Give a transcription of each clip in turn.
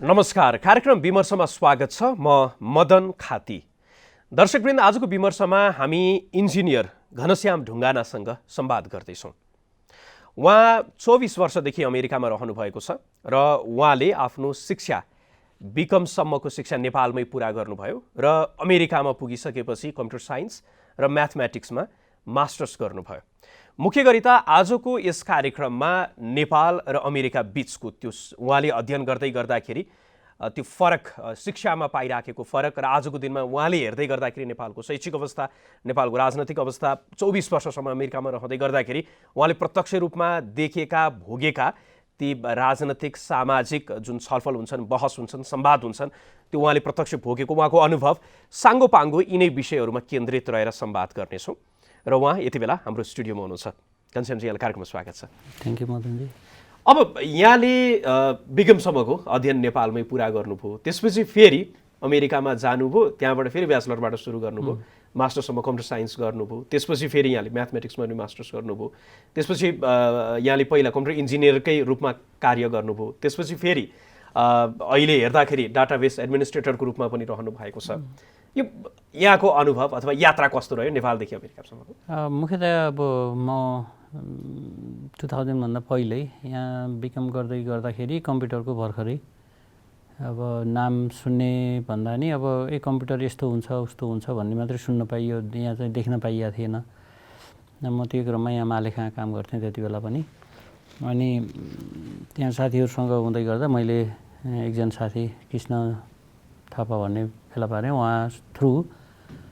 नमस्कार, कार्यक्रम विमर्शमा स्वागत छ। म मदन खाती। दर्शकवृन्द, आजको विमर्शमा हामी इन्जिनियर घनश्याम ढुङ्गानासँग संवाद गर्दैछौँ। उहाँ 24 वर्षदेखि अमेरिकामा रहनुभएको छ र उहाँले आफ्नो शिक्षा बीकमसम्मको शिक्षा नेपालमै पुरा गर्नुभयो र अमेरिकामा पुगिसकेपछि कम्प्युटर साइन्स र म्याथमेटिक्समा मास्टर्स गर्नुभयो। मुख्य गरी त आजको यस कार्यक्रममा नेपाल र अमेरिका बीचको त्यो उहाँले अध्ययन गर्दै गर्दाखेरि त्यो फरक, शिक्षामा पाइराखेको फरक र आजको दिनमा उहाँले हेर्दै गर्दाखेरि नेपालको शैक्षिक अवस्था, नेपालको राजनैतिक अवस्था, 24 वर्षसम्म अमेरिकामा रहँदै गर्दाखेरि उहाँले प्रत्यक्ष रूपमा देखेका, भोगेका ती राजनैतिक, सामाजिक जुन छलफल हुन्छन्, बहस हुन्छन्, संवाद हुन्छन्, त्यो उहाँले प्रत्यक्ष भोगेको उहाँको अनुभव साङ्गोपाङ्गो यिनै विषयहरूमा केन्द्रित रहेर संवाद गर्नेछौँ। र उहाँ यति बेला हाम्रो स्टुडियोमा हुनुहुन्छ। घनश्यामजी, यहाँलाई कार्यक्रममा स्वागत छ। Thank you Madanji. अब यहाँले बीकमसम्मको अध्ययन नेपालमै पुरा गर्नुभयो, त्यसपछि फेरि अमेरिकामा जानुभयो, त्यहाँबाट फेरि ब्याचलरबाट सुरु गर्नुभयो, मास्टरसम्म कम्प्युटर साइन्स गर्नुभयो, त्यसपछि फेरि यहाँले म्याथमेटिक्समा पनि मास्टर्स गर्नुभयो, त्यसपछि यहाँले पहिला कम्प्युटर इन्जिनियरकै रूपमा कार्य गर्नुभयो, त्यसपछि फेरि अहिले हेर्दाखेरि डाटाबेस एडमिनिस्ट्रेटरको रूपमा पनि रहनु भएको छ। यो यहाँको अनुभव अथवा यात्रा कस्तो रह्यो नेपालदेखि अमेरिकासम्मको? मुख्यतया अब म 2000 भन्दा पहिल्यै यहाँ बीकम गर्दाखेरि कम्प्युटरको भर्खरै अब नाम सुन्ने भन्दा नि अब कम्प्युटर यस्तो हुन्छ उस्तो हुन्छ भन्ने मात्रै सुन्न पाइयो, यहाँ चाहिँ देख्न पाइएको थिएन। म त्यो क्रममा यहाँ मालेखाँ काम गर्थेँ त्यति बेला पनि। अनि त्यहाँ साथीहरूसँग हुँदै गर्दा मैले एकजना साथी कृष्ण थापा भन्ने फेला पारेँ। उहाँ थ्रु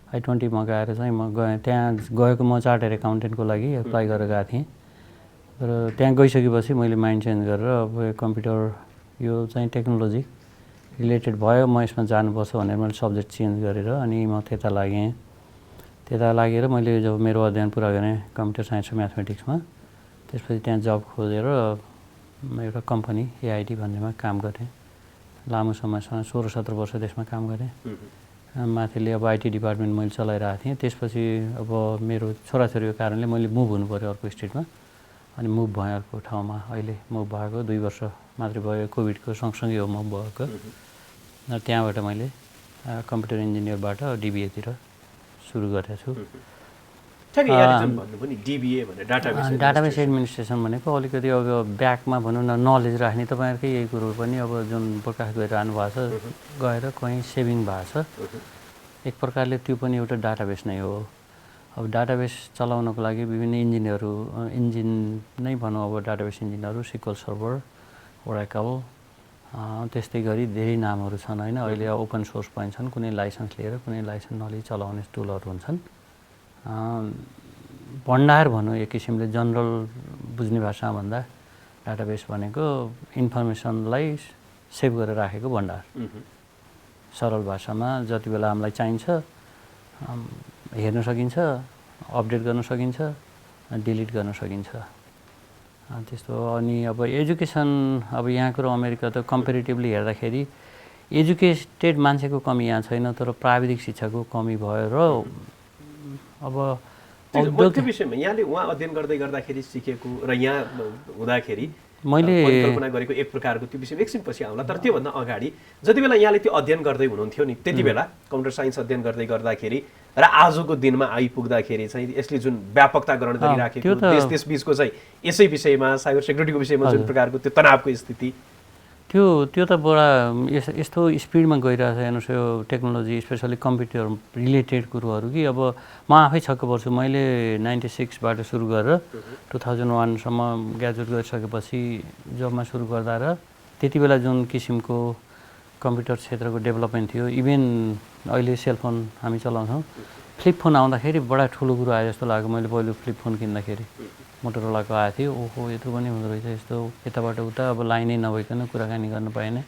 I-20 मा गएर चाहिँ म गएँ। त्यहाँ गएको म चार्टर एकाउन्टेन्टको लागि एप्लाई गरेर गएको थिएँ। र त्यहाँ गइसकेपछि मैले माइन्ड चेन्ज गरेर अब कम्प्युटर यो चाहिँ टेक्नोलोजी रिलेटेड भयो, म यसमा जानुपर्छ भनेर मैले सब्जेक्ट चेन्ज गरेर अनि म त्यता लागेँ। त्यता लागेर मैले जब मेरो अध्ययन पुरा गरेँ कम्प्युटर साइन्स र म्याथमेटिक्समा, त्यसपछि त्यहाँ जब खोजेर एउटा कम्पनी AIT भन्नेमा काम गरेँ। लामो समयसम्म 16-17 वर्ष त्यसमा काम गरेँ। माथिले अब IT डिपार्टमेन्ट मैले चलाइरहेको थिएँ। त्यसपछि अब मेरो छोराछोरीको कारणले मैले मुभ हुनु पऱ्यो अर्को स्टेटमा। अनि मुभ भएँ अर्को ठाउँमा। अहिले मुभ भएको 2 वर्ष मात्रै भयो, कोभिडको सँगसँगै हो मुभ भएको। र त्यहाँबाट मैले कम्प्युटर इन्जिनियरबाट DBA-तिर सुरु गरेको छु। डाटाबेस एडमिनिस्ट्रेसन भनेको अलिकति अब ब्याकमा भनौँ न नलेज राख्ने, तपाईँहरूकै यही कुरो पनि अब जुन प्रकाश गरिरहनु भएको छ, गएर कहीँ सेभिङ भएको छ, एक प्रकारले त्यो पनि एउटा डाटाबेस नै हो। अब डाटाबेस चलाउनको लागि विभिन्न इन्जिन नै भनौँ, अब डाटाबेस इन्जिनहरू SQL सर्भर, ओराकल, त्यस्तै गरी धेरै नामहरू छन् होइन। अहिले ओपन सोर्स पनि छन्, कुनै लाइसेन्स लिएर कुनै लाइसेन्स नलिई चलाउने टुलहरू हुन्छन्। भण्डार भनौँ एक किसिमले, जनरल बुझ्ने भाषामा भन्दा डाटाबेस भनेको इन्फर्मेसनलाई सेभ गरेर राखेको भण्डार। सरल भाषामा जति बेला हामीलाई चाहिन्छ हेर्न सकिन्छ, अपडेट गर्न सकिन्छ, डिलिट गर्न सकिन्छ, त्यस्तो। अनि अब एजुकेसन, अब यहाँको र अमेरिका त कम्पेरिटिभली हेर्दाखेरि एजुकेटेड मान्छेको कमी यहाँ छैन, तर प्राविधिक शिक्षाको कमी भयो। र अब त्यो विषयमा यहाँले उहाँ अध्ययन गर्दाखेरि सिकेको र यहाँ हुँदाखेरि मैले कल्पना गरेको एक प्रकारको त्यो विषयमा एकछिन पछि आउँला। तर त्योभन्दा अगाडि जति बेला यहाँले त्यो अध्ययन गर्दै हुनुहुन्थ्यो नि, त्यति बेला कम्प्युटर साइन्स अध्ययन गर्दाखेरि र आजको दिनमा आइपुग्दाखेरि चाहिँ यसले जुन व्यापकता ग्रहण गरिराखेको देश बीचको चाहिँ यसै विषयमा, साइबर सेक्युरिटीको विषयमा जुन प्रकारको त्यो तनावको स्थिति, त्यो त बडा यस्तो स्पिडमा गइरहेको छ हेर्नुहोस् यो टेक्नोलोजी, स्पेसली कम्प्युटर रिलेटेड कुरोहरू कि अब म आफै छक्क पर्छु। मैले 96बाट सुरु गरेर 2001सम्म ग्रेजुएट गरिसकेपछि जबमा सुरु गर्दा र त्यति बेला जुन किसिमको कम्प्युटर क्षेत्रको डेभलपमेन्ट थियो, इभन अहिले सेलफोन हामी चलाउँछौँ, फ्लिप फोन आउँदाखेरि बडा ठुलो कुरो आयो जस्तो लाग्यो। मैले पहिलो फ्लिप फोन किन्दाखेरि मोटोरोलाको आएको थियो, ओहो यत्रो पनि हुँदो रहेछ, यस्तो यताबाट उता अब लाइनै नभइकन कुराकानी गर्न पाएन।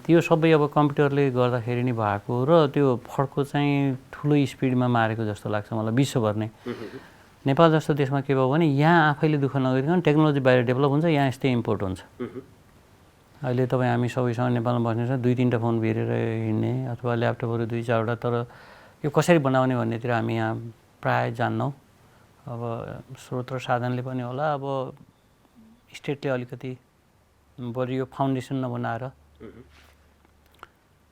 त्यो सबै अब कम्प्युटरले गर्दाखेरि नै भएको र त्यो फड्को चाहिँ ठुलो स्पिडमा मारेको जस्तो लाग्छ मलाई विश्वभर नै। नेपाल जस्तो देशमा के भयो भने यहाँ आफैले दुःख नगरिकन टेक्नोलोजी बाहिर डेभलप हुन्छ, यहाँ यस्तै इम्पोर्ट हुन्छ। अहिले तपाईँ हामी सबैसँग नेपालमा बस्ने 2-3टा फोन भिरेर हिँड्ने अथवा ल्यापटपहरू 2-4वटा, तर यो कसरी बनाउने भन्नेतिर हामी यहाँ प्राय जान्नौँ। अब स्रोत र साधनले पनि होला, अब स्टेटले अलिकति बरु यो फाउन्डेसन नबनाएर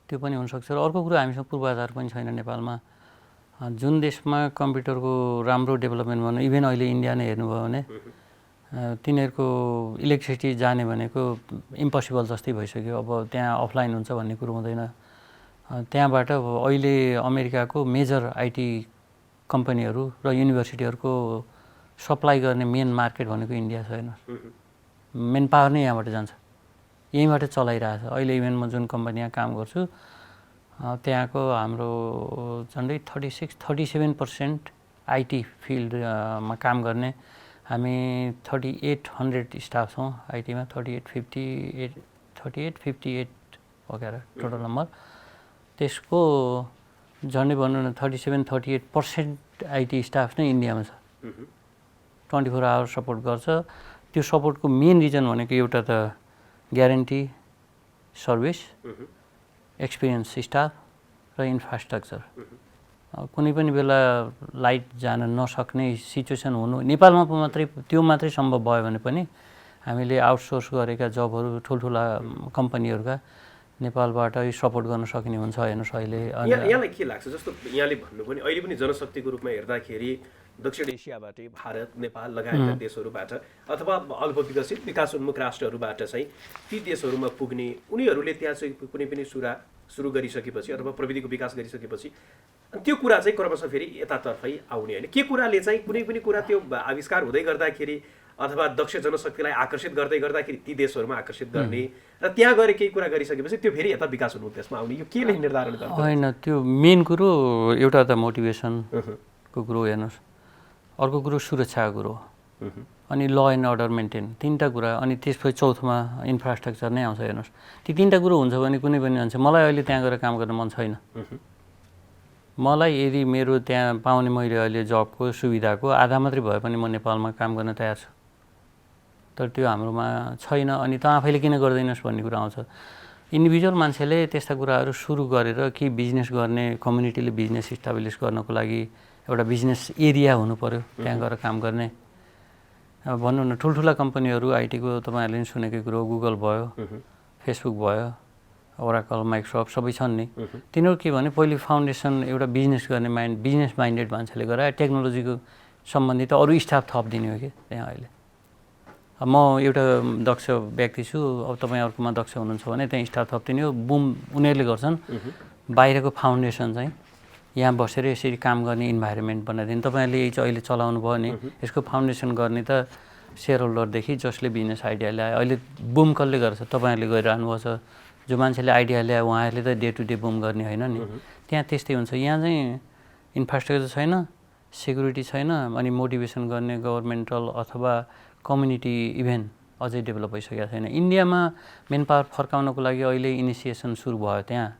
त्यो पनि हुनसक्छ। र अर्को कुरा हामीसँग पूर्वाधार पनि छैन नेपालमा। जुन देशमा कम्प्युटरको राम्रो डेभलपमेन्ट भन्नु, इभेन अहिले इन्डिया नै हेर्नुभयो भने तिनीहरूको इलेक्ट्रिसिटी जाने भनेको इम्पोसिबल जस्तै भइसक्यो। अब त्यहाँ अफलाइन हुन्छ भन्ने कुरो हुँदैन। त्यहाँबाट अहिले अमेरिकाको मेजर आइटी कम्पनीहरू र युनिभर्सिटीहरूको सप्लाई गर्ने मेन मार्केट भनेको इन्डिया छ। हेर्नुहोस्, मेन पावर नै यहाँबाट जान्छ, यहीँबाट चलाइरहेछ। अहिले इभेन म जुन कम्पनीमा काम गर्छु त्यहाँको हाम्रो झन्डै 37% आइटी फिल्डमा काम गर्ने हामी 3800 स्टाफ छौँ आइटीमा। 3858 वगेरा टोटल नम्बर। त्यसको झन्डै भनौँ न 37-38% आइटी स्टाफ नै इन्डियामा छ। 24 आवर सपोर्ट गर्छ। त्यो सपोर्टको मेन रिजन भनेको एउटा त ग्यारेन्टी, सर्भिस, एक्सपिरियन्स स्टाफ र इन्फ्रास्ट्रक्चर। कुनै पनि बेला लाइट जान नसक्ने सिचुएसन हुनु, नेपालमा मात्रै त्यो मात्रै सम्भव भयो भने पनि हामीले आउटसोर्स गरेका जबहरू ठुल्ठुला कम्पनीहरूका नेपालबाट सपोर्ट गर्न सकिने हुन्छ। हेर्नुहोस् अहिले यहाँलाई के लाग्छ, जस्तो यहाँले भन्नु पनि अहिले पनि जनशक्तिको रूपमा हेर्दाखेरि दक्षिण एसियाबाटै भारत, नेपाल लगायतका देशहरूबाट अथवा अल्पविकसित विकासोन्मुख राष्ट्रहरूबाट चाहिँ ती देशहरूमा पुग्ने, उनीहरूले त्यहाँ चाहिँ कुनै पनि सुरु गरिसकेपछि अथवा प्रविधिको विकास गरिसकेपछि त्यो कुरा चाहिँ क्रमशः फेरि यतातर्फै आउने होइन। के कुराले चाहिँ कुनै पनि कुरा त्यो आविष्कार हुँदै गर्दाखेरि अथवा दक्ष जनशक्तिलाई आकर्षित गर्दै गर्दाखेरि ती देशहरूमा आकर्षित गर्ने र त्यहाँ गएर केही कुरा गरिसकेपछि त्यो फेरि यता विकासोन्मुख देशमा आउने, यो केले निर्धारण गर्छ? होइन, त्यो मेन कुरो एउटा त मोटिभेसनको कुरो हेर्नुहोस्, अर्को कुरो सुरक्षाको कुरो, अनि ल एन्ड अर्डर मेन्टेन, तिनवटा कुरा। अनि त्यसपछि चौथोमा इन्फ्रास्ट्रक्चर नै आउँछ। हेर्नुहोस्, ती तिनवटा कुरो हुन्छ भने कुनै पनि हुन्छ। मलाई अहिले त्यहाँ गएर काम गर्न मन छैन। मलाई यदि मेरो त्यहाँ पाउने मैले अहिले जबको सुविधाको आधा मात्रै भए पनि म नेपालमा काम गर्न तयार छु। तर त्यो हाम्रोमा छैन। अनि त आफैले किन गर्दैनस् भन्ने कुरा आउँछ। इन्डिभिजुअल मान्छेले त्यस्ता कुराहरू सुरु गरेर कि बिजनेस गर्ने, कम्युनिटीले बिजनेस इस्टाब्लिस गर्नको लागि एउटा बिजनेस एरिया हुनु पऱ्यो त्यहाँ गएर काम गर्ने। अब भनौँ न ठुल्ठुला कम्पनीहरू आइटीको तपाईँहरूले पनि सुनेकै कुरो, गुगल भयो, फेसबुक भयो, ओराकल, माइक्रोसफ्ट सबै छन् नि। तिनीहरू के भने पहिले फाउन्डेसन एउटा बिजनेस गर्ने बिजनेस माइन्डेड मान्छेले गरायो। टेक्नोलोजीको सम्बन्धित अरू स्टाफ थपिदिने हो कि त्यहाँ अहिले। म एउटा दक्ष व्यक्ति छु, अब तपाईँ अर्कोमा दक्ष हुनुहुन्छ भने त्यहाँ स्टाफ थपिदिने हो। बुम उनीहरूले गर्छन्। बाहिरको फाउन्डेसन चाहिँ यहाँ बसेर यसरी काम गर्ने इन्भाइरोमेन्ट बनाइदिने। तपाईँहरूले यही चाहिँ अहिले चलाउनु भयो नि, यसको फाउन्डेसन गर्ने त सेयर होल्डरदेखि जसले बिजनेस आइडिया ल्यायो। अहिले बुम कसले गर्छ? तपाईँहरूले गरिरहनु भएको छ। जो मान्छेले आइडिया ल्यायो उहाँहरूले त डे टु डे बुम गर्ने होइन नि। त्यहाँ त्यस्तै हुन्छ। यहाँ चाहिँ इन्फ्रास्ट्रक्चर छैन, सेक्युरिटी छैन, अनि मोटिभेसन गर्ने गभर्मेन्टल अथवा कम्युनिटी इभेन अझै डेभलप भइसकेको छैन। इन्डियामा मेन पावर फर्काउनको लागि अहिले इनिसिएसन सुरु भयो। त्यहाँ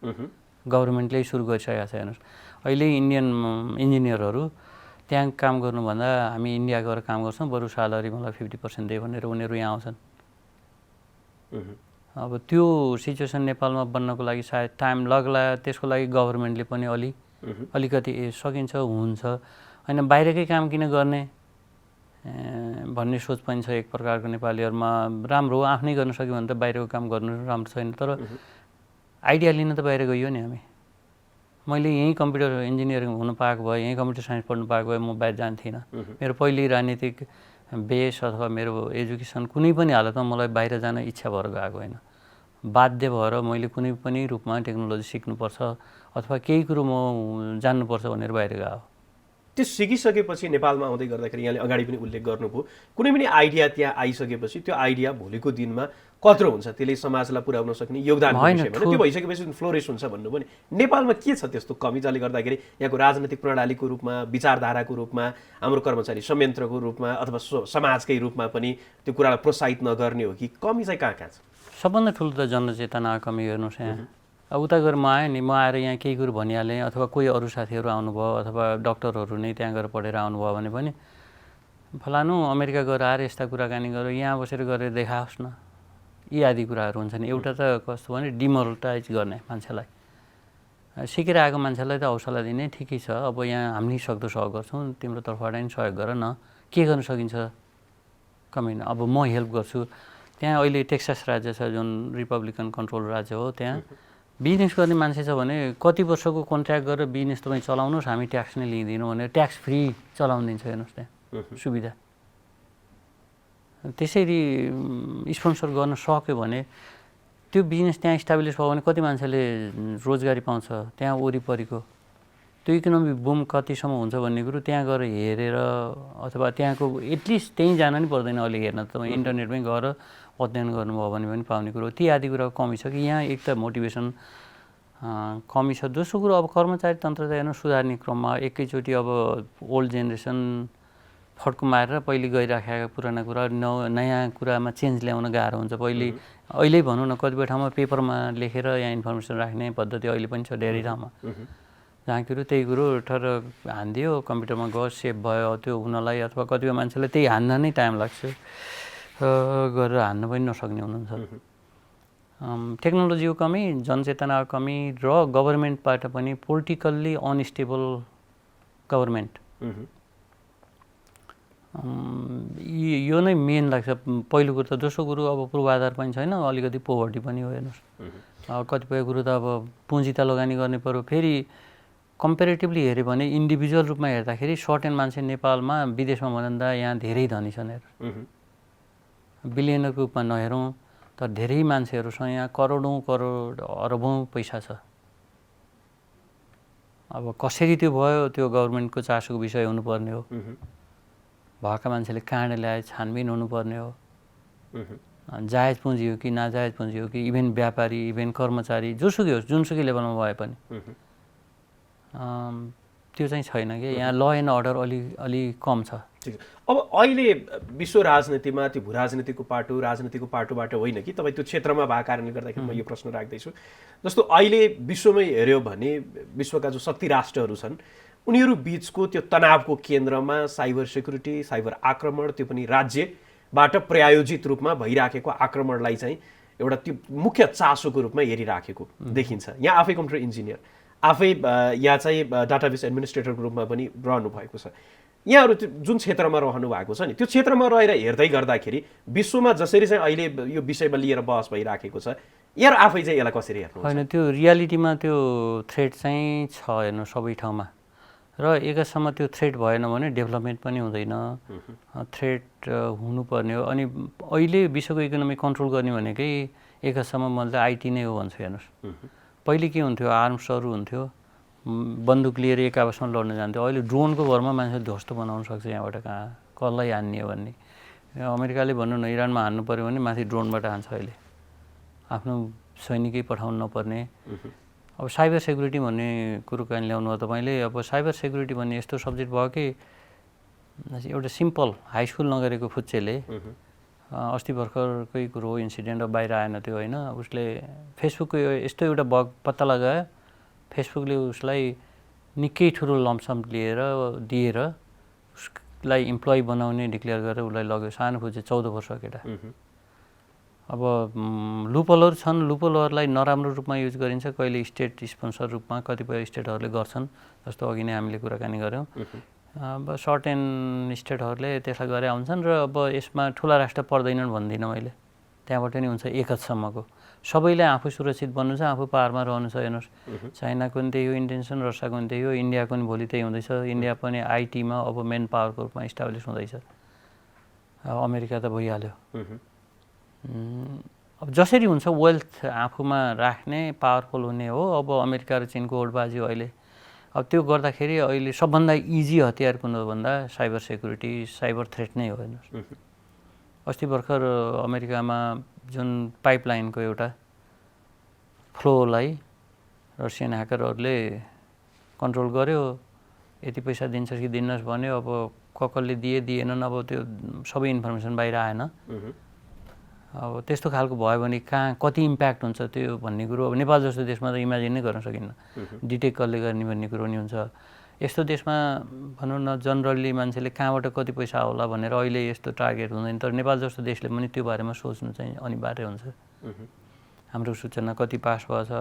गभर्मेन्टले सुरु गरिसकेको छ। हेर्नुहोस्, अहिले इन्डियन इन्जिनियरहरू त्यहाँ काम गर्नुभन्दा हामी इन्डिया गएर काम गर्छौँ, बरु स्यालेरी मलाई 50% दे भनेर उनीहरू यहाँ आउँछन्। अब त्यो सिचुएसन नेपालमा बन्नको लागि सायद टाइम लाग्ला। त्यसको लागि गभर्मेन्टले पनि अलिकति सकिन्छ, हुन्छ। होइन, बाहिरकै काम किन गर्ने भन्ने सोच पनि छ एक प्रकारको नेपालीहरूमा। राम्रो हो, आफ्नै गर्न सक्यो भने त बाहिरको काम गर्नु राम्रो छैन। तर आइडिया लिन त बाहिर गइयो नि हामी। मैले यहीँ कम्प्युटर इन्जिनियरिङ हुनु पाएको भए, यहीँ कम्प्युटर साइन्स पढ्नु पाएको भए म बाहिर जान्थिनँ। मेरो पहिल्यै राजनीतिक बेस अथवा मेरो एजुकेसन कुनै पनि हालतमा मलाई बाहिर जान इच्छा भएर गएको होइन। बाध्य भएर मैले कुनै पनि रूपमा टेक्नोलोजी सिक्नुपर्छ अथवा केही कुरो म जान्नुपर्छ भनेर बाहिर गएको। त्यो सिकिसकेपछि नेपालमा आउँदै गर्दाखेरि यहाँले अगाडि पनि उल्लेख गर्नुभयो, कुनै पनि आइडिया त्यहाँ आइसकेपछि त्यो आइडिया भोलिको दिनमा कत्रो हुन्छ, त्यसले समाजलाई पुर्याउन सक्ने योगदान त्यो भइसकेपछि फ्लोरिस हुन्छ भन्नुभयो नि। नेपालमा के छ त्यस्तो कमी जसले गर्दाखेरि यहाँको राजनैतिक प्रणालीको रूपमा, विचारधाराको रूपमा, हाम्रो कर्मचारी संयन्त्रको रूपमा अथवा समाजकै रूपमा पनि त्यो कुरालाई प्रोत्साहित नगर्ने हो कि कमी चाहिँ कहाँ कहाँ छ? सबभन्दा ठुलो त जनचेतना कमी। हेर्नुहोस्, यहाँ अब उता गएर म आएँ नि, म आएर यहाँ केही कुरो भनिहालेँ अथवा कोही अरू साथीहरू आउनुभयो अथवा डक्टरहरू नै त्यहाँ गएर पढेर आउनुभयो भने पनि फलानु अमेरिका गएर आएर यस्ता कुराकानी गरेर यहाँ बसेर गरेर देखाओस् न, यी आदि कुराहरू हुन्छन्। एउटा त कस्तो भने डिमोरलाइज गर्ने मान्छेलाई, सिकेर आएको मान्छेलाई त हौसला दिने ठिकै छ। अब यहाँ हामी सक्दो सहयोग गर्छौँ, तिम्रो तर्फबाट पनि सहयोग गर न, के गर्न सकिन्छ कमी न, अब म हेल्प गर्छु। त्यहाँ अहिले टेक्सास राज्य छ जुन रिपब्लिकन कन्ट्रोल राज्य हो, त्यहाँ बिजनेस गर्ने मान्छे छ भने कति वर्षको कन्ट्र्याक्ट गरेर बिजनेस तपाईँ चलाउनुहोस्, हामी ट्याक्स नै लिँदैनौँ भनेर ट्याक्स फ्री चलाउन दिन्छ। हेर्नुहोस् त्यहाँ सुविधा। त्यसरी स्पोन्सर गर्न सक्यो भने त्यो बिजनेस त्यहाँ इस्टाब्लिस भयो भने कति मान्छेले रोजगारी पाउँछ त्यहाँ वरिपरिको। त्यो इकोनोमिक बुम कतिसम्म हुन्छ भन्ने कुरो त्यहाँ गएर हेरेर अथवा त्यहाँको एटलिस्ट त्यहीँ जान नि पर्दैन अहिले हेर्न, तपाईँ इन्टरनेटमै गएर अध्ययन गर्नुभयो भने पनि पाउने कुरो। ती आदि कुराको कमी छ कि यहाँ एक त मोटिभेसन कमी छ। दोस्रो कुरो अब कर्मचारी तन्त्र त हेर्नु सुधार्ने क्रममा एकैचोटि अब ओल्ड जेनेरेसन फड्को मारेर पहिले गइराखेका पुराना कुरा नयाँ कुरामा चेन्ज ल्याउन गाह्रो हुन्छ। अहिले भनौँ न कतिपय ठाउँमा पेपरमा लेखेर यहाँ इन्फर्मेसन राख्ने पद्धति अहिले पनि छ धेरै ठाउँमा, जहाँ कुरो त्यही कुरो ठर हानिदियो कम्प्युटरमा गयो सेभ भयो त्यो हुनलाई, अथवा कतिपय मान्छेलाई त्यही हान्न नै टाइम लाग्छ, गरेर हान्न पनि नसक्ने हुनुहुन्छ। टेक्नोलोजीको कमी, जनचेतनाको कमी र गभर्मेन्टबाट पनि पोलिटिकल्ली अनस्टेबल गभर्मेन्ट, यो नै मेन लाग्छ पहिलो कुरो त। दोस्रो कुरो अब पूर्वाधार पनि छैन, अलिकति पोभर्टी पनि हो। हेर्नुहोस् कतिपय कुरो त अब पुँजी त लगानी गर्ने पर्यो। फेरि कम्पेरिटिभली हेऱ्यो भने इन्डिभिजुअल रूपमा हेर्दाखेरि सर्टेन मान्छे नेपालमा विदेशमा भन्दा यहाँ धेरै धनी छन्। हेर बिलियनरको रूपमा नहेरौँ तर धेरै मान्छेहरूसँग यहाँ करोडौँ करोड अरबौँ पैसा छ। अब कसरी त्यो भयो त्यो गभर्मेन्टको चासोको विषय हुनुपर्ने हो। भएका मान्छेले कहाँबाट ल्याए छानबिन हुनुपर्ने हो। जायज पुँजी हो कि नाजायज पुँजी हो कि इभेन व्यापारी इभेन कर्मचारी जोसुकै होस् जुनसुकै लेभलमा भए पनि त्यो चाहिँ छैन कि यहाँ ल एन्ड अर्डर अलि कम छ। अब अहिले विश्व राजनीतिमा त्यो भू राजनीतिको राजनीतिको पाटोबाट होइन कि तपाईँ त्यो क्षेत्रमा भएको कारणले गर्दाखेरि म यो प्रश्न राख्दैछु। जस्तो अहिले विश्वमै हेऱ्यो भने विश्वका जो शक्ति राष्ट्रहरू छन् उनीहरू बिचको त्यो तनावको केन्द्रमा साइबर सेक्युरिटी, साइबर आक्रमण, त्यो पनि राज्यबाट प्रायोजित रूपमा भइराखेको आक्रमणलाई चाहिँ एउटा त्यो मुख्य चासोको रूपमा हेरिराखेको देखिन्छ। यहाँ आफै कम्प्युटर इन्जिनियर, आफै यहाँ चाहिँ डाटाबेस एडमिनिस्ट्रेटरको रूपमा पनि रहनु भएको छ। यहाँहरू जुन क्षेत्रमा रहनु भएको छ नि त्यो क्षेत्रमा रहेर हेर्दै गर्दाखेरि विश्वमा जसरी चाहिँ अहिले यो विषयमा लिएर बहस भइराखेको छ, यहाँ आफै चाहिँ यसलाई कसरी हेर्नु? होइन, त्यो रियालिटीमा त्यो थ्रेट चाहिँ छ हेर्नु सबै ठाउँमा, र एकसम्म त्यो थ्रेट भएन भने डेभलपमेन्ट पनि हुँदैन। थ्रेट हुनुपर्ने हो। अनि अहिले विश्वको इकोनोमी कन्ट्रोल गर्ने भनेकै एकसम्म मैले आइटी नै हो भन्छु। हेर्नुहोस् पहिले के हुन्थ्यो, आर्म्सहरू हुन्थ्यो, बन्दुक लिएर एक आपसमा लड्न जान्थ्यो। अहिले ड्रोनको भरमा मान्छे ध्वस्त बनाउन सक्छ यहाँबाट कहाँ कसलाई हान्ने हो भन्ने। अमेरिकाले भन्नु न इरानमा हान्नु पऱ्यो भने माथि ड्रोनबाट हान्छ अहिले, आफ्नो सैनिकै पठाउनु नपर्ने। अब साइबर सेक्युरिटी भन्ने कुरो कहाँ ल्याउनु हो तपाईँले? अब साइबर सेक्युरिटी भन्ने यस्तो सब्जेक्ट भयो कि एउटा सिम्पल हाई स्कुल नगरेको फुच्चेले अस्ति भर्खरकै कुरो हो, इन्सिडेन्ट अब बाहिर आएन त्यो होइन, उसले फेसबुकको यस्तो एउटा बग पत्ता लगायो, फेसबुकले उसलाई निकै ठुलो लमसम दिएर उसलाई इम्प्लोइ बनाउने डिक्लेयर गरेर उसलाई लग्यो। सानो फुच्चे 14 वर्ष केटा। अब लुपहोलहरू छन्, लुपहोलहरूलाई नराम्रो रूपमा युज गरिन्छ, कहिले स्टेट स्पोन्सर रूपमा कतिपय स्टेटहरूले गर्छन्, जस्तो अघि नै हामीले कुराकानी गऱ्यौँ। अब सर्टेन स्टेटहरूले त्यसलाई गरे आउँछन् र अब यसमा ठुला राष्ट्र पर्दैनन् भन्दिनँ मैले, त्यहाँबाट नि हुन्छ एक हदसम्मको। सबैलाई आफू सुरक्षित बन्नु छ, आफू पारमा रहनु छ। हेर्नुहोस् चाइनाको पनि त्यही हो इन्टेन्सन, रसियाको पनि त्यही हो, इन्डियाको पनि भोलि त्यही हुँदैछ। इन्डिया पनि आइटीमा अब मेन पावरको रूपमा इस्टाब्लिस हुँदैछ। अमेरिका त भइहाल्यो। अब जसरी हुन्छ वेल्थ आफूमा राख्ने पावरफुल हुने हो। अब अमेरिका र चिनको होडबाजी हो अहिले। अब त्यो गर्दाखेरि अहिले सबभन्दा इजी हतियार कुन हो भन्दा साइबर सेक्युरिटी, साइबर थ्रेट नै हो। हेर्नुहोस् अस्ति भर्खर अमेरिकामा जुन पाइपलाइनको एउटा फ्लोलाई रसियन ह्याकरहरूले कन्ट्रोल गर्यो, यति पैसा दिन्छ कि दिनुहोस् भन्यो। अब कसले दिएनन्, अब त्यो सबै इन्फर्मेसन बाहिर आएन। अब त्यस्तो खालको भयो भने कहाँ कति इम्प्याक्ट हुन्छ त्यो भन्ने कुरो अब नेपाल जस्तो देशमा त इमेजिन नै गर्न सकिन्न। डिटेक्ट कसले गर्ने भन्ने कुरो नि हुन्छ। यस्तो देशमा भनौँ न जनरली मान्छेले कहाँबाट कति पैसा होला भनेर अहिले यस्तो टार्गेट हुँदैन। तर नेपाल जस्तो देशले पनि त्यो बारेमा सोच्नु चाहिँ अनिवार्य हुन्छ। हाम्रो सूचना कति पास भएछ,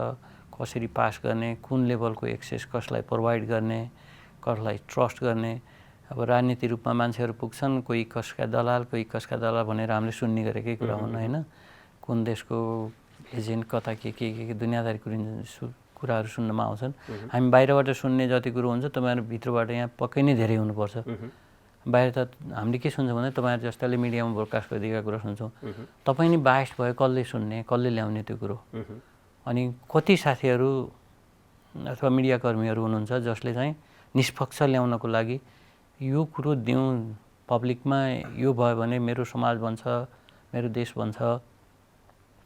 कसरी पास गर्ने, कुन लेभलको एक्सेस कसलाई प्रोभाइड गर्ने, कसलाई ट्रस्ट गर्ने, अब राजनीति रूपमा मान्छेहरू पुग्छन्, कोही कसका दलाल भनेर हामीले सुन्ने गरेकै कुरा हुन् होइन। कुन देशको एजेन्ट कता के दुनियाँदारी कुराहरू सुन्नमा आउँछन्। हामी बाहिरबाट सुन्ने जति कुरो हुन्छ तपाईँहरू भित्रबाट यहाँ पक्कै नै धेरै हुनुपर्छ। बाहिर त हामीले के सुन्छौँ भने तपाईँहरू जस्ताले मिडियामा ब्रोडकास्ट गरिदिएका कुरा सुन्छौँ, तपाईँ नै बायस्ड भयो, कसले सुन्ने, कसले ल्याउने त्यो कुरो। अनि कति साथीहरू अथवा मिडियाकर्मीहरू हुनुहुन्छ जसले चाहिँ निष्पक्ष ल्याउनको लागि यो कुरो दिउँ पब्लिकमा, यो भयो भने मेरो समाज बन्छ, मेरो देश बन्छ,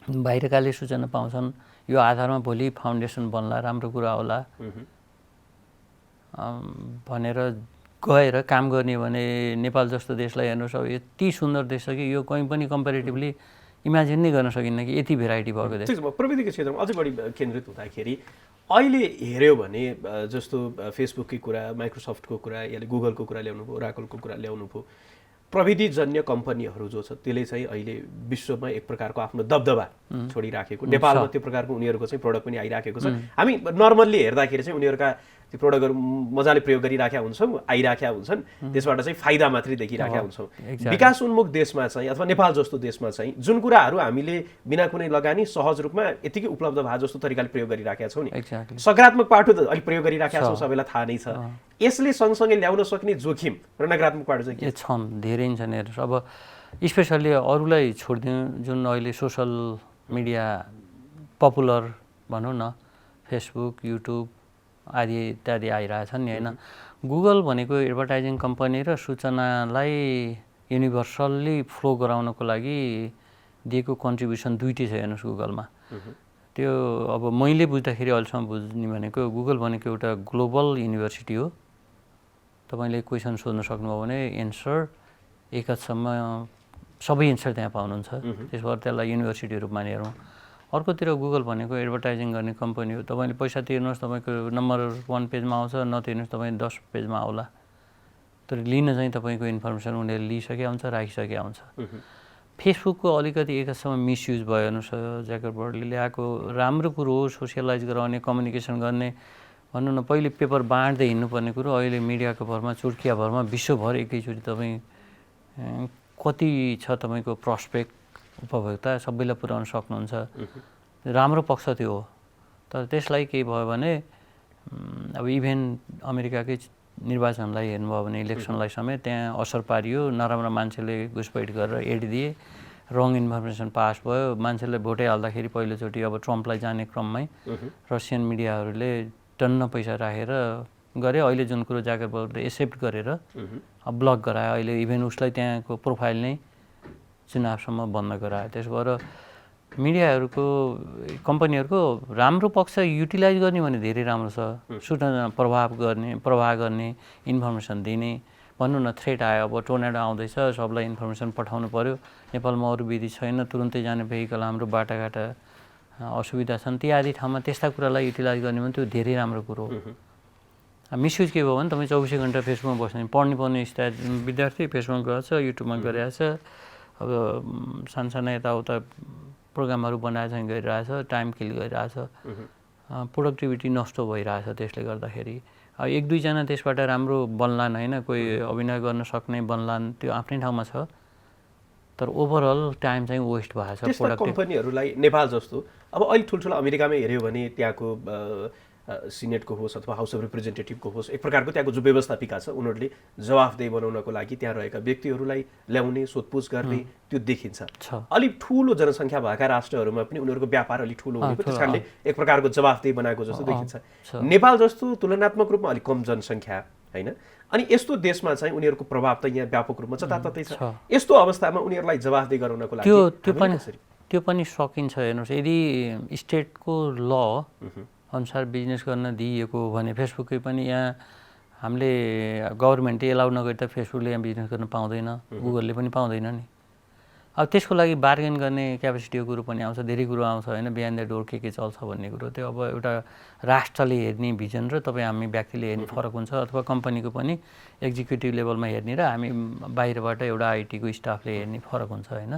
बाहिरकाले सूचना पाउँछन्, यो आधारमा भोलि फाउन्डेसन बन्ला, राम्रो कुरा होला भनेर गएर काम गर्ने भने नेपाल जस्तो देशलाई हेर्नुहोस्, अब यति सुन्दर देश छ कि यो कहीँ पनि कम्पेरिटिभली इमेजिन नै गर्न सकिन्न कि यति भेराइटी भएको देश। प्रविधिको क्षेत्रमा अझै बढी केन्द्रित हुँदाखेरि अहिले हेऱ्यो भने जस्तो फेसबुककै कुरा, माइक्रोसफ्टको कुरा, या गुगलको कुरा ल्याउनु भयो, ओराकलको कुरा ल्याउनु भयो, प्रविधिजन्य कम्पनीहरू जो छ त्यसले चाहिँ अहिले विश्वमा एक प्रकारको आफ्नो दबदबा छोडिराखेको, नेपालमा त्यो प्रकारको उनीहरूको चाहिँ प्रडक्ट पनि आइराखेको छ। हामी नर्मल्ली हेर्दाखेरि चाहिँ उनीहरूका त्यो प्रडक्टहरू मजाले प्रयोग गरिराखेका हुन्छौँ, आइराखेका हुन्छन्, त्यसबाट चाहिँ फाइदा मात्रै देखिराखेका हुन्छौँ। विकास उन्मुख देशमा चाहिँ अथवा नेपाल जस्तो देशमा चाहिँ जुन कुराहरू हामीले बिना कुनै लगानी सहज रूपमा यतिकै उपलब्ध भए जस्तो तरिकाले प्रयोग गरिराखेका छौँ नि, सकारात्मक पाटो त अलिक प्रयोग गरिराखेका छौँ, सबैलाई थाहा नै छ। यसले सँगसँगै ल्याउन सक्ने जोखिम र नकारात्मक पाटो चाहिँ के छन्? धेरै नै छन्। हेर्नुहोस्, अब स्पेसल्ली अरूलाई छोडिदिउँ, जुन अहिले सोसल मिडिया पपुलर भनौँ न, फेसबुक, युट्युब आदि इत्यादि आइरहेछन् नि होइन। गुगल भनेको एडभर्टाइजिङ कम्पनी र सूचनालाई युनिभर्सल्ली फ्लो गराउनको लागि दिएको कन्ट्रिब्युसन दुइटै छ। हेर्नुहोस् गुगलमा त्यो अब मैले बुझ्दाखेरि अहिलेसम्म बुझ्ने भनेको गुगल भनेको एउटा ग्लोबल युनिभर्सिटी हो। तपाईँले क्वेसन सोध्न सक्नुभयो भने एन्सर एक हदसम्म सबै एन्सर त्यहाँ पाउनुहुन्छ, त्यसो भएर त्यसलाई युनिभर्सिटी रूपमा हेरौँ। अर्कोतिर गुगल भनेको एडभर्टाइजिङ गर्ने कम्पनी हो। तपाईँले पैसा तिर्नुहोस्, तपाईँको नम्बर 1 पेजमा आउँछ, नतिर्नुहोस् तपाईँ 10 पेजमा आउला, तर लिन चाहिँ तपाईँको इन्फर्मेसन उनीहरूले लिइसकेका हुन्छ, राखिसकेका हुन्छ। फेसबुकको अलिकति एक हदसम्म मिसयुज भयो। हेर्नुहोस्, ज्याकरबर्डले ल्याएको राम्रो कुरो हो, सोसियलाइज गराउने, कम्युनिकेसन गर्ने, भनौँ न पहिले पेपर बाँड्दै हिँड्नुपर्ने कुरो अहिले मिडियाको भरमा, चुड्किया भरमा विश्वभर एकैचोटि तपाईँ कति छ तपाईँको प्रस्पेक्ट उपभोक्ता सबैलाई पुर्याउन सक्नुहुन्छ। राम्रो पक्ष त्यो हो, तर त्यसलाई केही भयो भने अब इभेन अमेरिकाकै निर्वाचनलाई हेर्नुभयो भने इलेक्सनलाई समेत त्यहाँ असर पारियो। नराम्रो मान्छेले घुसपैठ गरेर एड दिए, रङ इन्फर्मेसन पास भयो, मान्छेले भोटै हाल्दाखेरि पहिलोचोटि अब ट्रम्पलाई जाने क्रममै रसियन मिडियाहरूले टन्न पैसा राखेर गरे। अहिले जुन कुरो ज्याकरबर्गले एक्सेप्ट गरेर ब्लक गरायो, अहिले इभेन उसलाई त्यहाँको प्रोफाइल नै चुनावसम्म बन्द गरायो। त्यसो भएर मिडियाहरूको कम्पनीहरूको राम्रो पक्ष युटिलाइज गर्ने भने धेरै राम्रो छ। सूचना प्रवाह गर्ने, इन्फर्मेसन दिने, भनौँ न थ्रेट आयो, अब टोर्नेडो आउँदैछ, सबलाई इन्फर्मेसन पठाउनु पऱ्यो, नेपालमा अरू विधि छैन, तुरुन्तै जाने भेहिकल, हाम्रो बाटाघाटा असुविधा छन्, ती आदि ठाउँमा त्यस्ता कुरालाई युटिलाइज गर्ने भने त्यो धेरै राम्रो कुरो हो। मिसयुज के भयो भने तपाईँ 24 घन्टा फेसबुकमा बस्ने, पढ्ने विद्यार्थी फेसबुकमा गएछ, युट्युबमा गरिरहेछ, अब सानसाना यताउता प्रोग्रामहरू बनाएर चाहिँ गरिरहेछ, टाइम किल गरिरहेछ, प्रोडक्टिभिटी नष्ट भइरहेछ। त्यसले गर्दाखेरि अब 1-2 जना त्यसबाट राम्रो बन्लान् होइन, कोही अभिनय गर्न सक्ने बन्लान्, त्यो आफ्नै ठाउँमा छ, तर ओभरअल टाइम चाहिँ वेस्ट भएको छ। त्यस्ता कम्पनीहरूलाई नेपाल जस्तो अब अहिले ठुल्ठुलो अमेरिकामै हेऱ्यो भने त्यहाँको सिनेटको होस् अथवा हाउस अफ रिप्रेजेन्टेटिभको होस्, एक प्रकारको त्यहाँको जो व्यवस्थापिका छ उनीहरूले जवाफदेही बनाउनको लागि त्यहाँ रहेका व्यक्तिहरूलाई ल्याउने, सोधपुछ गर्ने त्यो देखिन्छ। अलिक ठुलो जनसङ्ख्या भएका राष्ट्रहरूमा पनि उनीहरूको व्यापार अलिक ठुलो हुनेको त्यस कारणले एक प्रकारको जवाफदेही बनाएको जस्तो देखिन्छ। नेपाल जस्तो तुलनात्मक रूपमा अलिक कम जनसङ्ख्या होइन, अनि यस्तो देशमा चाहिँ उनीहरूको प्रभाव त यहाँ व्यापक रूपमा जताततै छ। यस्तो अवस्थामा उनीहरूलाई जवाफदेही गराउनको लागि त्यो पनि सकिन्छ। हेर्नुहोस्, यदि स्टेटको ल अनुसार बिजनेस गर्न दिइएको हो भने फेसबुककै पनि यहाँ हामीले गभर्मेन्टले एलाउ नगरी त फेसबुकले यहाँ बिजनेस गर्न पाउँदैन, गुगलले पनि पाउँदैन नि। अब त्यसको लागि बार्गेन गर्ने क्यापेसिटीको कुरो पनि आउँछ, धेरै कुरो आउँछ होइन, बिहाइन्ड द डोर के चल्छ भन्ने कुरो। त्यो अब एउटा राष्ट्रले हेर्ने भिजन र तपाईँ हामी व्यक्तिले हेर्ने फरक हुन्छ, अथवा कम्पनीको पनि एक्जिक्युटिभ लेभलमा हेर्ने र हामी बाहिरबाट एउटा आइटीको स्टाफले हेर्ने फरक हुन्छ होइन।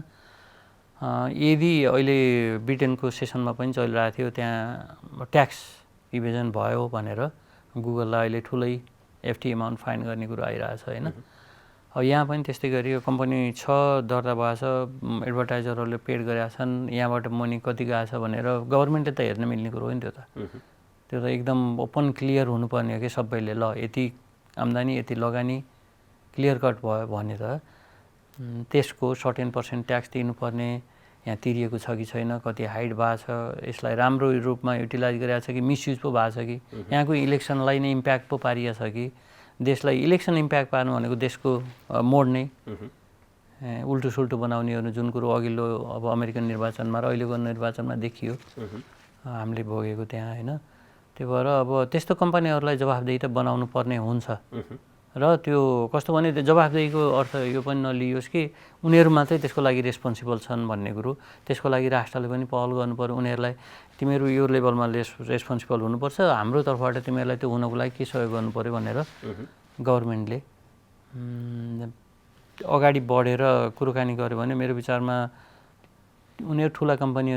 यदि अहिले ब्रिटेनको सेसनमा पनि चलिरहेको थियो, त्यहाँ ट्याक्स इभेजन भयो भनेर गुगललाई अहिले ठुलै FT अमाउन्ट फाइन गर्ने कुरो आइरहेछ होइन। अब यहाँ पनि त्यस्तै गरी यो कम्पनी छ दर्ता भएको छ, एडभर्टाइजरहरूले पेड गरेका छन्, यहाँबाट मनी कति गएको छ भनेर गभर्मेन्टले त हेर्न मिल्ने कुरो हो नि। त्यो त एकदम ओपन क्लियर हुनुपर्ने हो कि सबैले, ल यति आम्दानी यति लगानी क्लियर कट भयो भने त त्यसको सर्टेन % ट्याक्स दिनुपर्ने, यहाँ तिरिएको छ कि छैन, कति हाइट भएको छ, यसलाई राम्रो रूपमा युटिलाइज गरिरहेको छ कि मिसयुज पो भएको छ कि, यहाँको इलेक्सनलाई नै इम्प्याक्ट पो पारिएको छ कि, देशलाई इलेक्सन इम्प्याक्ट पार्नु भनेको देशको मोड्ने उल्टो सुल्टो बनाउनेहरू, जुन कुरो अघिल्लो अब अमेरिकन निर्वाचनमा र अहिलेको निर्वाचनमा देखियो हामीले भोगेको त्यहाँ होइन। त्यही भएर अब त्यस्तो कम्पनीहरूलाई जवाफदेही त बनाउनु पर्ने हुन्छ। र त्यो कस्तो भने जवाफदेहीको अर्थ यो पनि नलियोस् कि उनीहरू मात्रै त्यसको लागि रेस्पोन्सिबल छन् भन्ने कुरो। त्यसको लागि राष्ट्रले पनि पहल गर्नु पर्यो, उनीहरूलाई तिमीहरू यो लेभलमा रेस्पोन्सिबल हुनुपर्छ, हाम्रो तर्फबाट तिमीहरूलाई त्यो हुनको लागि के सहयोग गर्नु पर्यो भनेर गभर्मेन्टले अगाडि बढेर कुराकानी गर्यो भने मेरो विचारमा उनीहरू ठुला कम्पनी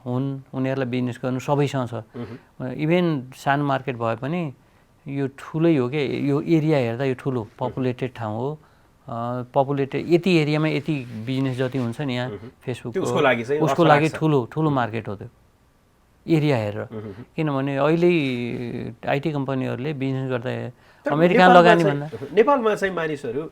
हुन्, उनीहरूलाई बिजनेस गर्नु सबैसँग छ। इभेन सानो मार्केट भए पनि यो ठुलै हो कि, यो एरिया हेर्दा यो ठुलो पपुलेटेड ठाउँ हो, पपुलेटेड यति एरियामा यति बिजनेस जति हुन्छ नि यहाँ फेसबुकको उसको लागि ठुलो मार्केट हो त्यो एरिया हेरेर। किनभने अहिले IT कम्पनीहरूले बिजनेस गर्दा अमेरिका लगानी भन्दा नेपालमा चाहिँ मानिसहरू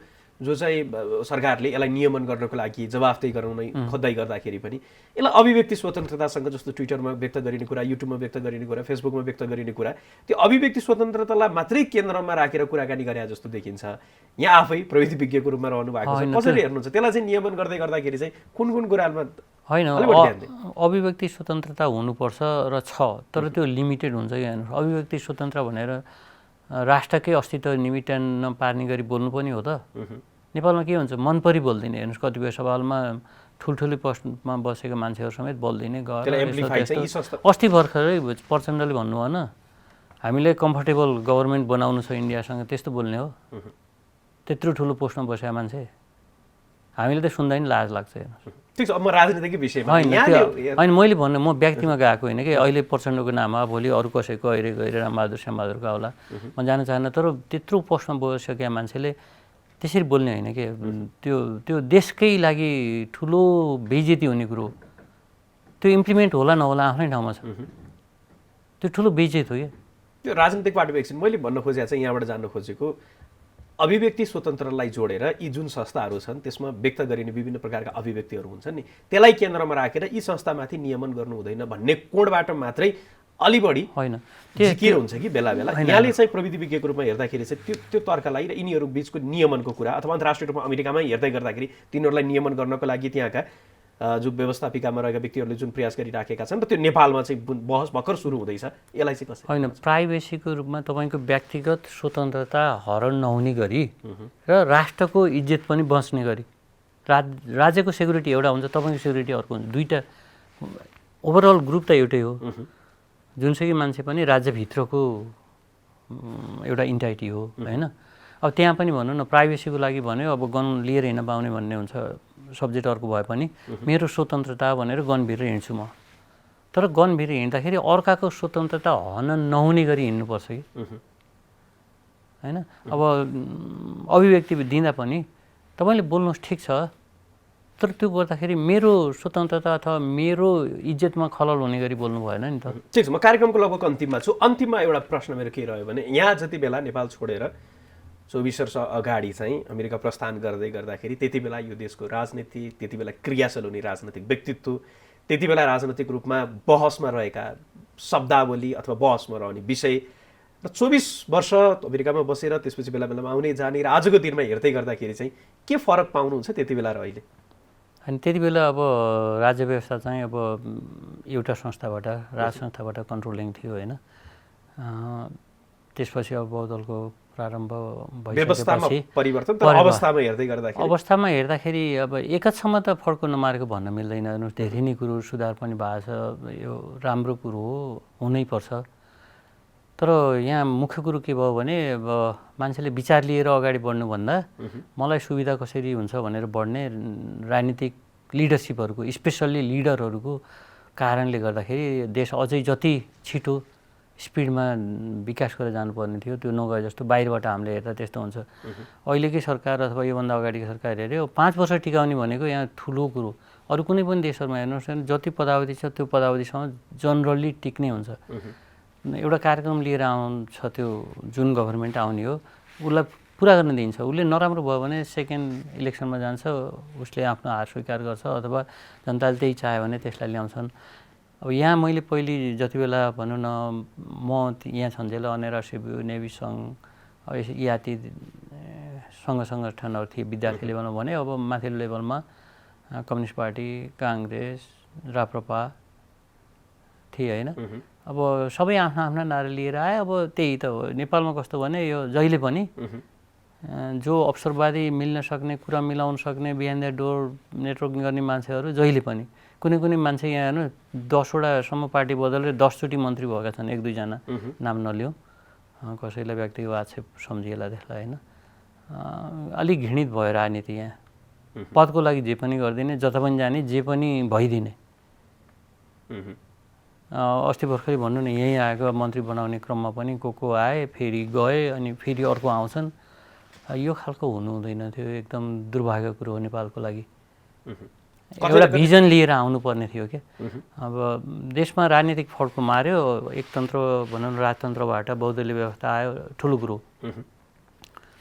जो चाहिँ सरकारले यसलाई नियमन गर्नको लागि जवाफदेही गराउन खोज्दै गर्दाखेरि पनि यसलाई अभिव्यक्ति स्वतन्त्रतासँग, जस्तो ट्विटरमा व्यक्त गरिने कुरा, युट्युबमा व्यक्त गरिने कुरा, फेसबुकमा व्यक्त गरिने कुरा, त्यो अभिव्यक्ति स्वतन्त्रतालाई मात्रै केन्द्रमा राखेर कुराकानी गरे जस्तो देखिन्छ। यहाँ आफै प्रविधि विज्ञको रूपमा रहनु भएको छ, कसरी हेर्नुहुन्छ त्यसलाई चाहिँ नियमन गर्दै गर्दाखेरि चाहिँ कुन कुरामा होइन? अभिव्यक्ति स्वतन्त्रता हुनुपर्छ र छ, तर त्यो लिमिटेड हुन्छ कि हेर्नुहोस्। अभिव्यक्ति स्वतन्त्र भनेर राष्ट्रकै अस्तित्व निमित्त नपार्ने गरी बोल्नु पनि हो त। नेपालमा के हुन्छ, मन परि बोल्दिने। हेर्नुहोस् कतिपय सवालमा ठुल्ठुलै पोस्टमा बसेका मान्छेहरू समेत बोल्दिने गएर अस्ति भर्खरै प्रचण्डले भन्नु भएन हामीले कम्फर्टेबल गभर्मेन्ट बनाउनु छ इन्डियासँग, त्यस्तो बोल्ने हो? त्यत्रो ठुलो पोस्टमा बसेका मान्छे हामीले त सुन्दा नि लाज लाग्छ। ठिक छ, अब म राजनीतिकै विषयमा होइन मैले भन्नु, म व्यक्तिमा गएको होइन कि अहिले प्रचण्डको नाममा भोलि अरू कसैको अहिले रामबहादुर श्यामबहादुरको आउला, म जान चाहन्न। तर त्यत्रो पोस्टमा बसेका मान्छेले त्यसरी बोल्ने होइन कि, त्यो देशकै लागि ठुलो बेइज्जती हुने कुरो, त्यो इम्प्लिमेन्ट होला नहोला आफ्नै ठाउँमा छ, त्यो ठुलो बेइज्जत हो। त्यो राजनीतिक पार्टीको एकछिन मैले भन्न खोजेको चाहिँ यहाँबाट जान्न खोजेको अभिव्यक्ति स्वतन्त्रलाई जोडेर यी जुन संस्थाहरू छन् त्यसमा व्यक्त गरिने विभिन्न प्रकारका अभिव्यक्तिहरू हुन्छन् नि, त्यसलाई केन्द्रमा राखेर यी संस्थामाथि नियमन गर्नु हुँदैन भन्ने कोणबाट मात्रै अलि बढी होइन के हुन्छ कि बेला बेला यहाँले चाहिँ प्रविधि विज्ञको रूपमा हेर्दाखेरि चाहिँ त्यो तर्कलाई र यिनीहरू बीचको नियमनको कुरा अथवा अन्तर्राष्ट्रिय रूपमा अमेरिकामै हेर्दै गर्दाखेरि तिनीहरूलाई नियमन गर्नको लागि त्यहाँका जो व्यवस्थापिकामा रहेका व्यक्तिहरूले जुन प्रयास गरिराखेका छन् र त्यो नेपालमा चाहिँ बहस भर्खर सुरु हुँदैछ, यसलाई चाहिँ कसरी? होइन, प्राइभेसीको रूपमा तपाईँको व्यक्तिगत स्वतन्त्रता हरण नहुने गरी र राष्ट्रको इज्जत पनि बच्ने गरी, राज्यको सेक्युरिटी एउटा हुन्छ, तपाईँको सेक्युरिटी अर्को हुन्छ, दुईवटा ओभरअल ग्रुप त एउटै हो। जुनसुकै मान्छे पनि राज्यभित्रको एउटा इन्टाइटी हो होइन। अब त्यहाँ पनि भनौँ न, प्राइभेसीको लागि भन्यो अब गन लिएर हिँड्न पाउने भन्ने हुन्छ, सब्जेक्ट अर्को भए पनि मेरो स्वतन्त्रता भनेर गनभिर हिँड्छु म। तर गनभिर हिँड्दाखेरि अर्काको स्वतन्त्रता हनन नहुने गरी हिँड्नुपर्छ कि होइन। अब अभिव्यक्ति दिँदा पनि तपाईँले बोल्नुहोस् ठिक छ, तर त्यो गर्दाखेरि मेरो स्वतन्त्रता अथवा मेरो इज्जतमा खलल हुने गरी बोल्नु भएन नि त। ठिक छ, म कार्यक्रमको लगभग अन्तिममा छु। अन्तिममा एउटा प्रश्न मेरो के रह्यो भने यहाँ जति बेला नेपाल छोडेर 24 वर्ष अगाडि चाहिँ अमेरिका प्रस्थान गर्दै गर्दाखेरि त्यति बेला यो देशको राजनीति, त्यति बेला क्रियाशील हुने राजनीतिक व्यक्तित्व, त्यति बेला राजनीतिक रूपमा बहसमा रहेका शब्दावली अथवा बहसमा रहने विषय र 24 वर्ष अमेरिकामा बसेर त्यसपछि बेला बेलामा आउने जाने र आजको दिनमा हेर्दै गर्दाखेरि चाहिँ के फरक पाउनुहुन्छ त्यति बेला र अहिले? अनि त्यति बेला अब राज्य व्यवस्था चाहिँ अब एउटा संस्थाबाट, राज संस्थाबाट कन्ट्रोलिङ थियो होइन। त्यसपछि अब बहुदलको प्रारम्भ भइसकेपछि परिवर्तन, तर अवस्थामा हेर्दाखेरि अब एकछिनमा त फड्को नमारेको भन्न मिल्दैन। धेरै नै कुरो सुधार पनि भएको छ, यो राम्रो कुरो हो, हुनैपर्छ। तर यहाँ मुख्य कुरो के भयो भने अब मान्छेले विचार लिएर अगाडि बढ्नुभन्दा मलाई सुविधा कसरी हुन्छ भनेर बढ्ने राजनीतिक लिडरसिपहरूको, स्पेसल्ली लिडरहरूको कारणले गर्दाखेरि देश अझै जति छिटो स्पिडमा विकास गरेर जानुपर्ने थियो, त्यो नगए जस्तो बाहिरबाट हामीले हेर्दा त्यस्तो हुन्छ। अहिलेकै सरकार अथवा योभन्दा अगाडिको सरकार हेऱ्यो 5 वर्ष टिकाउने भनेको यहाँ ठुलो कुरो। अरू कुनै पनि देशहरूमा हेर्नुहोस् भने जति पदावधि छ त्यो पदावधिसम्म जनरली टिक्ने हुन्छ। एउटा कार्यक्रम लिएर आउँछ, त्यो जुन गभर्मेन्ट आउने हो उसलाई पुरा गर्न दिन्छ। उसले नराम्रो भयो भने सेकेन्ड इलेक्सनमा जान्छ, उसले आफ्नो हार स्वीकार गर्छ अथवा जनताले त्यही चाह्यो भने त्यसलाई ल्याउँछन्। अब यहाँ मैले पहिले जति बेला भनौँ न म यहाँ छन्जेल अनेरा सिबु नेभी सङ्घ याति सङ्घ सङ्गठनहरू थिए विद्यार्थी लेभलमा भने, अब माथिल्लो लेभलमा कम्युनिस्ट पार्टी, काङ्ग्रेस, राप्रपा थिए होइन। अब सबै आफ्ना आफ्ना नारा लिएर आए। अब त्यही त हो नेपालमा कस्तो भने यो जहिले पनि जो अवसरवादी मिल्न सक्ने, कुरा मिलाउन सक्ने, बिहान द डोर नेटवर्किङ गर्ने मान्छेहरू जहिले पनि कुनै मान्छे यहाँ हेर्नु 10वटासम्म पार्टी बदलेर 10 चोटि मन्त्री भएका छन्, 1-2 जना नाम नलिउँ, कसैलाई व्यक्तिगत आक्षेप सम्झिएला त्यसलाई होइन। अलिक घृणित भयो राजनीति यहाँ। पदको लागि जे पनि गरिदिने, जता पनि जाने, जे पनि भइदिने। अस्ति भर्खरै भन्नु न यहीँ आएको मन्त्री बनाउने क्रममा पनि को आए, फेरि गए, अनि फेरि अर्को आउँछन्। यो खालको हुनु हुँदैन थियो, एकदम दुर्भाग्य कुरो हो नेपालको लागि। एउटा भिजन लिएर आउनुपर्ने थियो क्या। अब देशमा राजनीतिक फड्को मार्यो, एकतन्त्र भनौँ राजतन्त्रबाट बौद्धले व्यवस्था आयो, ठुलो कुरो।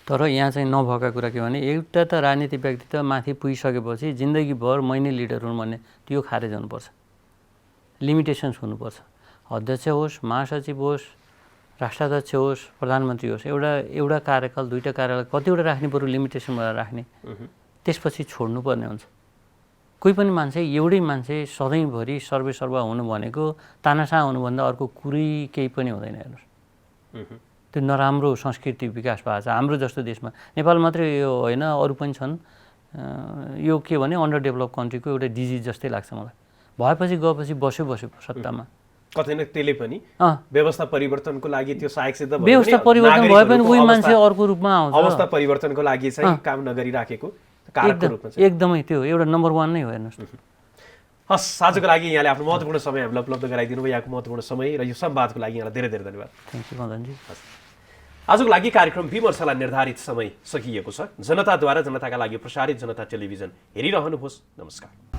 तर यहाँ चाहिँ नभएका कुरा के भने एउटा त राजनीतिक व्यक्तित्व माथि पुगिसकेपछि जिन्दगीभर मै नै लिडर हुन् भन्ने त्यो खारेज हुनुपर्छ। लिमिटेसन्स हुनुपर्छ। अध्यक्ष होस्, महासचिव होस्, राष्ट्राध्यक्ष होस्, प्रधानमन्त्री होस्, एउटा कार्यकाल, 2टा कार्यकाल कतिवटा राख्ने, बरु लिमिटेसनमा राख्ने, त्यसपछि छोड्नुपर्ने हुन्छ। कोही पनि मान्छे, एउटै मान्छे सधैँभरि सर्वेसर्वा हुनु भनेको तानासा हुनुभन्दा अर्को कुरै केही पनि हुँदैन। हेर्नुहोस् त्यो नराम्रो संस्कृति विकास भएको छ हाम्रो जस्तो देशमा। नेपाल मात्रै यो होइन, अरू पनि छन्। यो के भने अन्डर डेभलप कन्ट्रीको एउटा डिजिज जस्तै लाग्छ मलाई। भएपछि गएपछि बस्यो सत्तामा, कतै न त्यसले पनि व्यवस्था परिवर्तनको लागि त्यो सहायक सिद्ध भयो। व्यवस्था परिवर्तन भए पनि उही मान्छे अर्को रूपमा आउँछ। अवस्था परिवर्तनको लागि चाहिँ काम नगरिराखेको कारकको रूपमा एकदमै त्यो एउटा नम्बर 1 नै हो। हेर्नुहोस्। हस्, आजको लागि यहाँले आफ्नो महत्त्वपूर्ण समय हामीलाई उपलब्ध गराइदिनु भयो। यहाँको महत्त्वपूर्ण समय र यो संवादको लागि यहाँलाई धेरै धेरै धन्यवाद। Thank you Madanji. आजको लागि कार्यक्रम विमर्शलाई निर्धारित समय सकिएको छ। जनताद्वारा जनताका लागि प्रसारित जनता टेलिभिजन हेरिरहनुहोस्। नमस्कार।